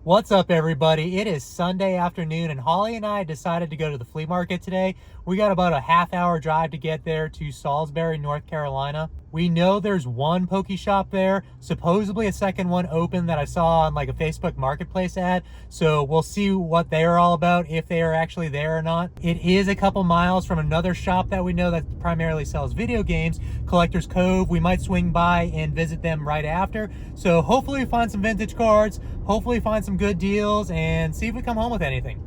What's up, everybody? It is Sunday afternoon, and Holly and I decided to go to the flea market today. We got about a half-hour drive to get there to Salisbury, North Carolina. We know there's one Poke Shop there, supposedly a second one open that I saw on like a Facebook Marketplace ad. So we'll see what they're all about, if they are actually there or not. It is a couple miles from another shop that we know that primarily sells video games, Collector's Cove. We might swing by and visit them right after. So hopefully we find some vintage cards, hopefully find some good deals, and see if we come home with anything.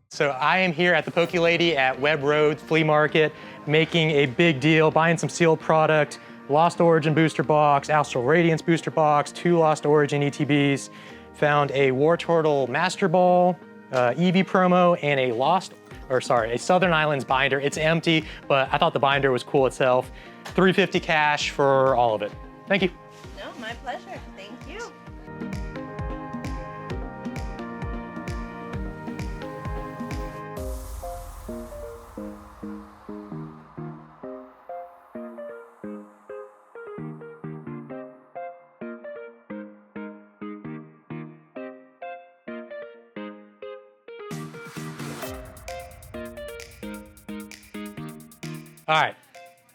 So I am here at the Poke Lady at Webb Road Flea Market, making a big deal, buying some sealed product, Lost Origin booster box, Astral Radiance booster box, 2 Lost Origin ETBs, found a War Turtle Master Ball, Eevee promo, and a Southern Islands binder. It's empty, but I thought the binder was cool itself. $350 cash for all of it. Thank you. No, my pleasure. Thank you. All right,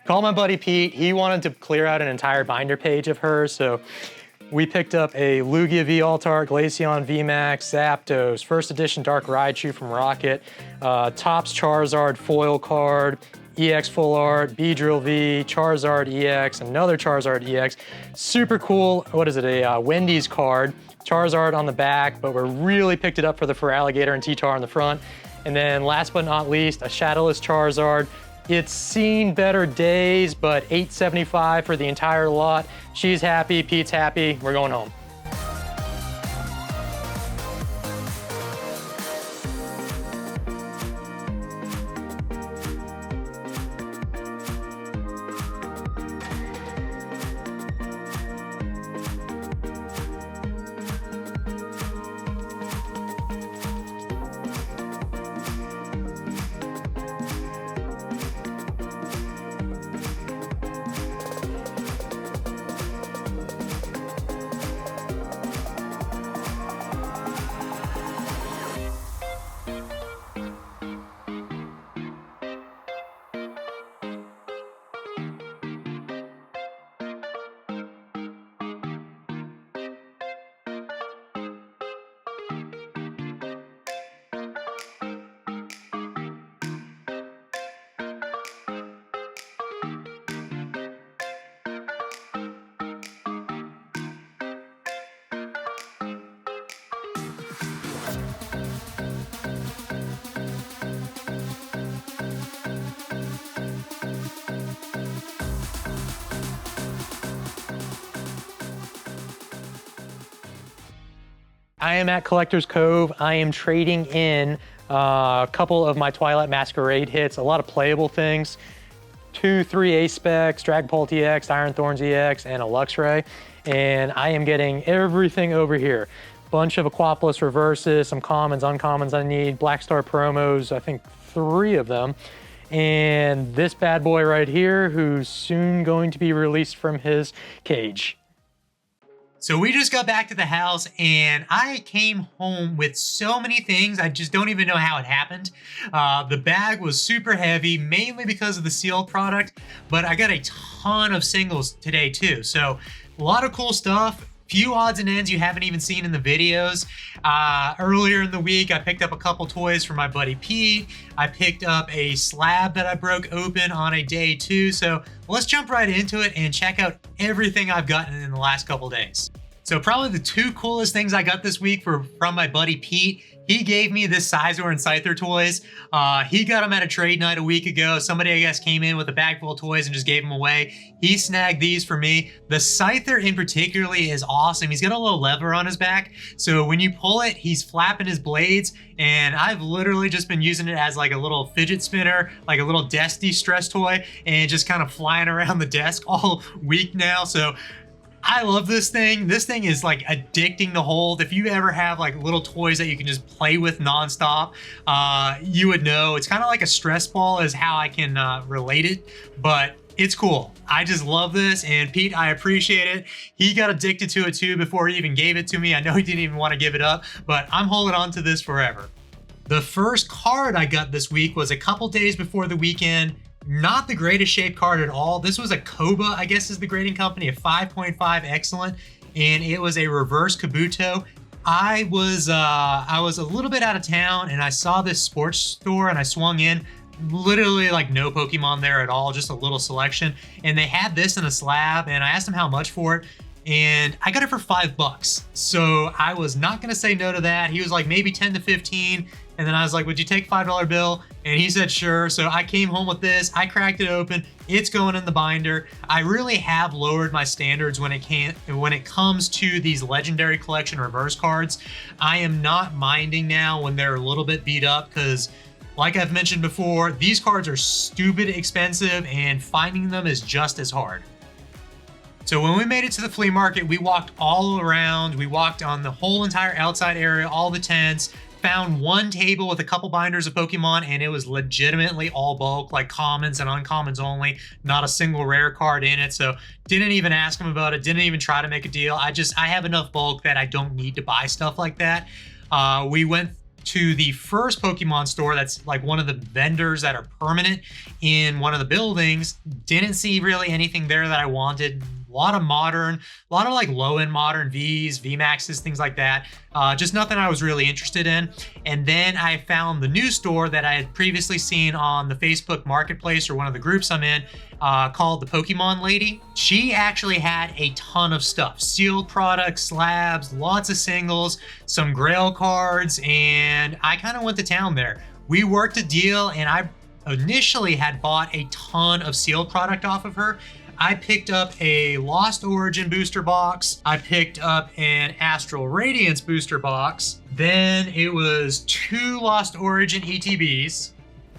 call my buddy Pete. He wanted to clear out an entire binder page of hers, so we picked up a Lugia V-Altar, Glaceon VMAX, Zapdos, first edition Dark Raichu from Rocket, Topps Charizard foil card, EX full art, Beedrill V, Charizard EX, another Charizard EX. Super cool, what is it, a Wendy's card, Charizard on the back, but we really picked it up for the Feraligatr and T-Tar on the front. And then last but not least, a Shadowless Charizard. It's seen better days, but $875 for the entire lot. She's happy, Pete's happy, we're going home. I am at Collector's Cove. I am trading in a couple of my Twilight Masquerade hits, a lot of playable things. 2, 3 Ace Specs, Dragapult EX, Iron Thorns EX, and a Luxray. And I am getting everything over here. Bunch of Aquapolis reverses, some commons, uncommons I need, Black Star promos, I think 3 of them. And this bad boy right here, who's soon going to be released from his cage. So we just got back to the house and I came home with so many things. I just don't even know how it happened. The bag was super heavy, mainly because of the sealed product, but I got a ton of singles today too. So a lot of cool stuff. Few odds and ends you haven't even seen in the videos. Earlier in the week, I picked up a couple toys for my buddy Pete. I picked up a slab that I broke open on a day too. So let's jump right into it and check out everything I've gotten in the last couple days. So probably the 2 coolest things I got this week from my buddy Pete. He gave me this Scyther and Scyther toys. He got them at a trade night a week ago. Somebody, I guess, came in with a bag full of toys and just gave them away. He snagged these for me. The Scyther in particularly is awesome. He's got a little lever on his back. So when you pull it, he's flapping his blades. And I've literally just been using it as like a little fidget spinner, like a little desk de-stress toy, and just kind of flying around the desk all week now. So I love this thing. This thing is like addicting to hold. If you ever have like little toys that you can just play with nonstop, you would know. It's kind of like a stress ball is how I can relate it, but it's cool. I just love this, and Pete, I appreciate it. He got addicted to it too before he even gave it to me. I know he didn't even want to give it up, but I'm holding on to this forever. The first card I got this week was a couple days before the weekend. Not the greatest shaped card at all. This was a Koba, I guess is the grading company, a 5.5 excellent, and it was a reverse Kabuto. I was a little bit out of town and I saw this sports store and I swung in. Literally like no Pokemon there at all, just a little selection. And they had this in a slab and I asked him how much for it. And I got it for $5. So I was not gonna say no to that. He was like maybe 10 to 15. And then I was like, would you take a $5 bill? And he said, sure. So I came home with this, I cracked it open. It's going in the binder. I really have lowered my standards when it comes to these legendary collection reverse cards. I am not minding now when they're a little bit beat up because like I've mentioned before, these cards are stupid expensive and finding them is just as hard. So when we made it to the flea market, we walked all around. We walked on the whole entire outside area, all the tents, found one table with a couple binders of Pokemon, and it was legitimately all bulk, like commons and uncommons only, not a single rare card in it. So didn't even ask him about it, didn't even try to make a deal. I have enough bulk that I don't need to buy stuff like that. We went to the first Pokemon store that's like one of the vendors that are permanent in one of the buildings. Didn't see really anything there that I wanted. A lot of modern, a lot of like low-end modern Vs, VMAXs, things like that. Just nothing I was really interested in. And then I found the new store that I had previously seen on the Facebook Marketplace or one of the groups I'm in, called the Pokemon Lady. She actually had a ton of stuff. Sealed products, slabs, lots of singles, some Grail cards, and I kind of went to town there. We worked a deal and I initially had bought a ton of sealed product off of her. I picked up a Lost Origin booster box. I picked up an Astral Radiance booster box. Then it was 2 Lost Origin ETBs,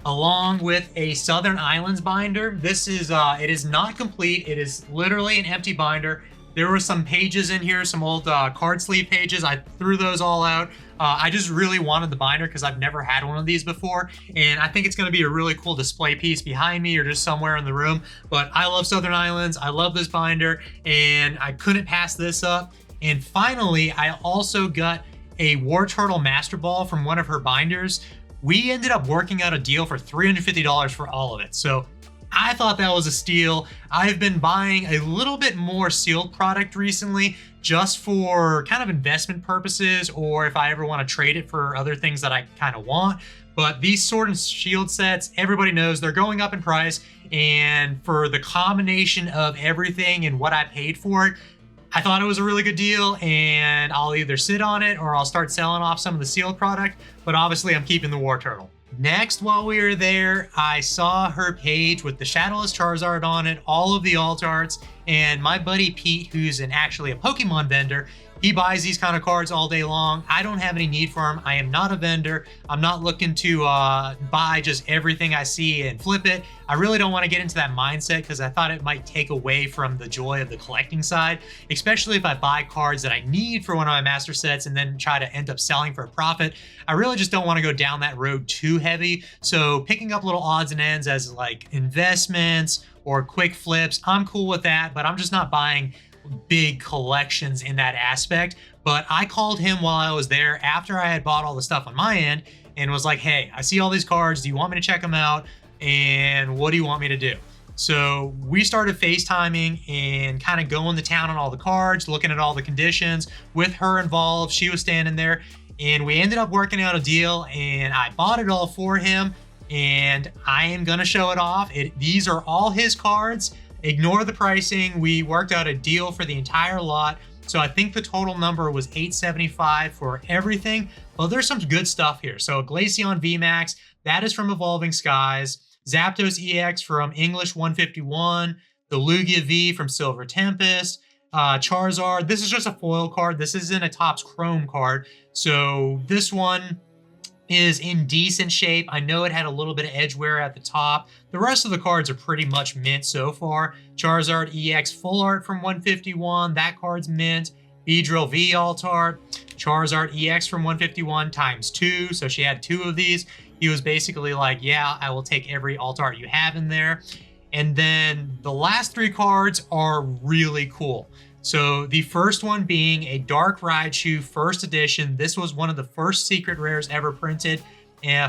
along with a Southern Islands binder. This is, it is not complete. It is literally an empty binder. There were some pages in here, some old card sleeve pages. I threw those all out. I just really wanted the binder because I've never had one of these before. And I think it's gonna be a really cool display piece behind me or just somewhere in the room. But I love Southern Islands, I love this binder, and I couldn't pass this up. And finally, I also got a War Turtle Master Ball from one of her binders. We ended up working out a deal for $350 for all of it. So I thought that was a steal. I've been buying a little bit more sealed product recently just for kind of investment purposes or if I ever want to trade it for other things that I kind of want. But these Sword and Shield sets, everybody knows they're going up in price. And for the combination of everything and what I paid for it, I thought it was a really good deal, and I'll either sit on it or I'll start selling off some of the sealed product, but obviously I'm keeping the War Turtle. Next, while we were there, I saw her page with the Shadowless Charizard on it, all of the alt arts, and my buddy Pete, who's actually a Pokemon vendor, He buys these kind of cards all day long. I don't have any need for them. I am not a vendor. I'm not looking to buy just everything I see and flip it. I really don't want to get into that mindset because I thought it might take away from the joy of the collecting side, especially if I buy cards that I need for one of my master sets and then try to end up selling for a profit. I really just don't want to go down that road too heavy. So picking up little odds and ends as like investments or quick flips, I'm cool with that, but I'm just not buying big collections in that aspect. But I called him while I was there after I had bought all the stuff on my end and was like, hey, I see all these cards. Do you want me to check them out? And what do you want me to do? So we started FaceTiming and kind of going to town on all the cards, looking at all the conditions with her involved. She was standing there and we ended up working out a deal and I bought it all for him and I am going to show it off. These are all his cards. Ignore the pricing. We worked out a deal for the entire lot. So I think the total number was $875 for everything. Well, there's some good stuff here. So a Glaceon VMAX, that is from Evolving Skies. Zapdos EX from English 151. The Lugia V from Silver Tempest. Charizard. This is just a foil card. This isn't a Topps Chrome card. So this one is in decent shape. I know it had a little bit of edge wear at the top. The rest of the cards are pretty much mint so far. Charizard EX full art from 151, that card's mint. Beedrill V alt art. Charizard EX from 151 times 2, so she had 2 of these. He was basically like, yeah, I will take every alt art you have in there. And then the last 3 cards are really cool. So the first one being a Dark Raichu first edition. This was one of the first secret rares ever printed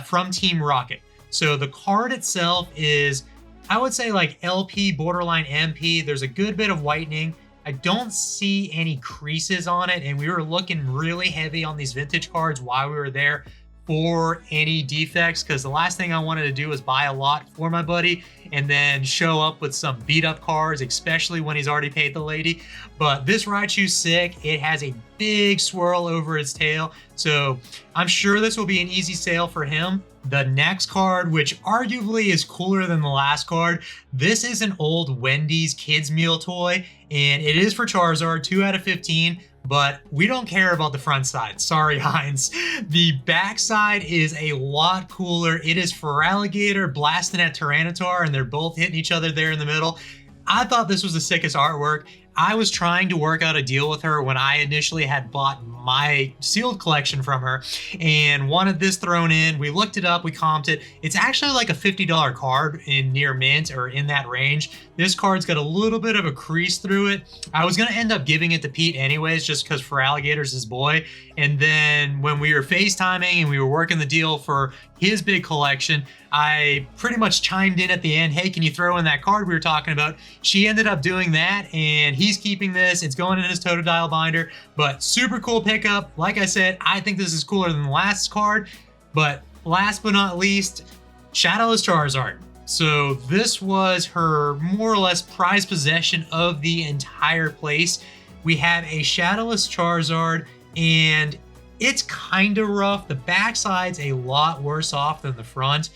from Team Rocket. So the card itself is, I would say like LP, borderline MP. There's a good bit of whitening. I don't see any creases on it. And we were looking really heavy on these vintage cards while we were there for any defects, because the last thing I wanted to do was buy a lot for my buddy and then show up with some beat up cards, especially when he's already paid the lady. But this Raichu's sick. It has a big swirl over its tail, so I'm sure this will be an easy sale for him. The next card, which arguably is cooler than the last card, this is an old Wendy's kids meal toy, and it is for Charizard, 2 out of 15. But we don't care about the front side. Sorry, Heinz. The back side is a lot cooler. It is Feraligatr blasting at Tyranitar, and they're both hitting each other there in the middle. I thought this was the sickest artwork. I was trying to work out a deal with her when I initially had bought my sealed collection from her and wanted this thrown in. We looked it up, we comped it. It's actually like a $50 card in near mint or in that range. This card's got a little bit of a crease through it. I was gonna end up giving it to Pete anyways, just because Feraligatr's his boy. And then when we were FaceTiming and we were working the deal for his big collection, I pretty much chimed in at the end, hey, can you throw in that card we were talking about? She ended up doing that, and he's keeping this. It's going in his Totodile binder, but super cool pickup. Like I said, I think this is cooler than the last card. But last but not least, Shadowless Charizard. So this was her more or less prized possession of the entire place. We have a Shadowless Charizard, and it's kind of rough. The backside's a lot worse off than the front.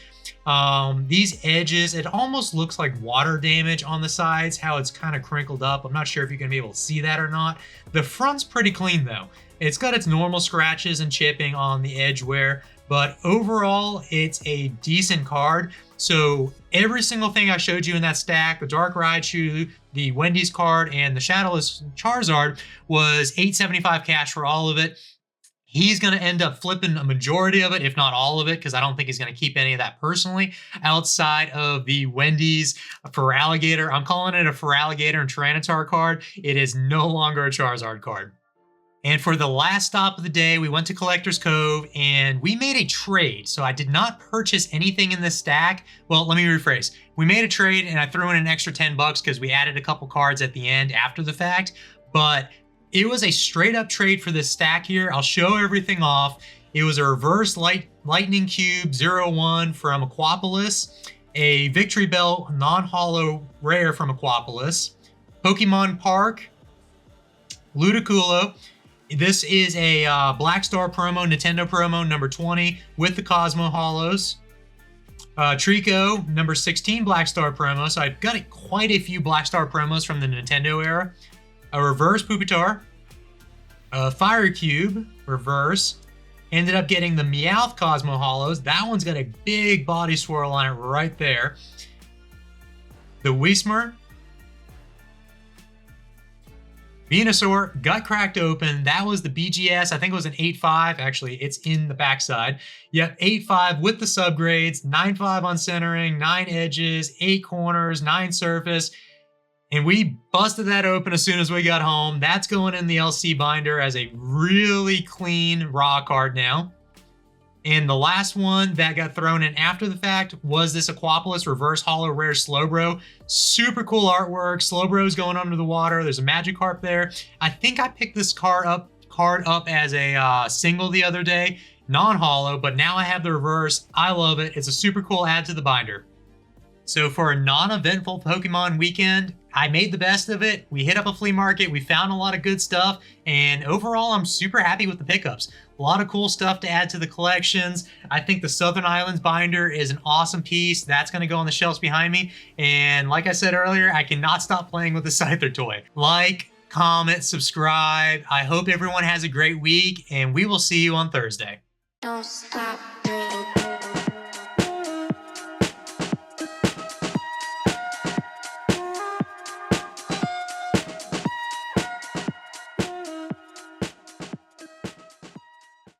These edges, it almost looks like water damage on the sides, how it's kind of crinkled up. I'm not sure if you're gonna be able to see that or not. The front's pretty clean though. It's got its normal scratches and chipping on the edge wear, but overall it's a decent card. So every single thing I showed you in that stack, the Dark Raichu, the Wendy's card, and the Shadowless Charizard, was $875 cash for all of it. He's going to end up flipping a majority of it, if not all of it, because I don't think he's going to keep any of that personally, outside of the Wendy's Feraligatr. I'm calling it a Feraligatr and Tyranitar card. It is no longer a Charizard card. And for the last stop of the day, we went to Collector's Cove and we made a trade. So I did not purchase anything in this stack. Well, let me rephrase. We made a trade and I threw in an extra 10 bucks because we added a couple cards at the end after the fact. But it was a straight up trade for this stack here. I'll show everything off. It was a reverse lightning cube 01 from Aquapolis, a Victory Bell non-holo rare from Aquapolis, Pokemon Park, Ludicolo. This is a Black Star promo, Nintendo promo number 20 with the Cosmo Holos. Trico, number 16 Black Star promo. So I've got quite a few Black Star promos from the Nintendo era. A reverse Pupitar, Fire Cube, reverse. Ended up getting the Meowth Cosmo Hollows. That one's got a big body swirl on it right there. The Whismur. Venusaur got cracked open. That was the BGS. I think it was an 8.5. Actually, it's in the backside. Yep, 8.5 with the subgrades. 9.5 on centering, 9 edges, 8 corners, 9 surface. And we busted that open as soon as we got home. That's going in the LC binder as a really clean raw card now. And the last one that got thrown in after the fact was this Aquapolis Reverse Hollow Rare Slowbro. Super cool artwork. Slowbro's going under the water. There's a Magikarp there. I think I picked this card up as a single the other day, non-hollow, but now I have the reverse. I love it. It's a super cool add to the binder. So for a non-eventful Pokemon weekend, I made the best of it. We hit up a flea market. We found a lot of good stuff. And overall, I'm super happy with the pickups. A lot of cool stuff to add to the collections. I think the Southern Islands binder is an awesome piece. That's going to go on the shelves behind me. And like I said earlier, I cannot stop playing with the Scyther toy. Like, comment, subscribe. I hope everyone has a great week, and we will see you on Thursday. Don't stop.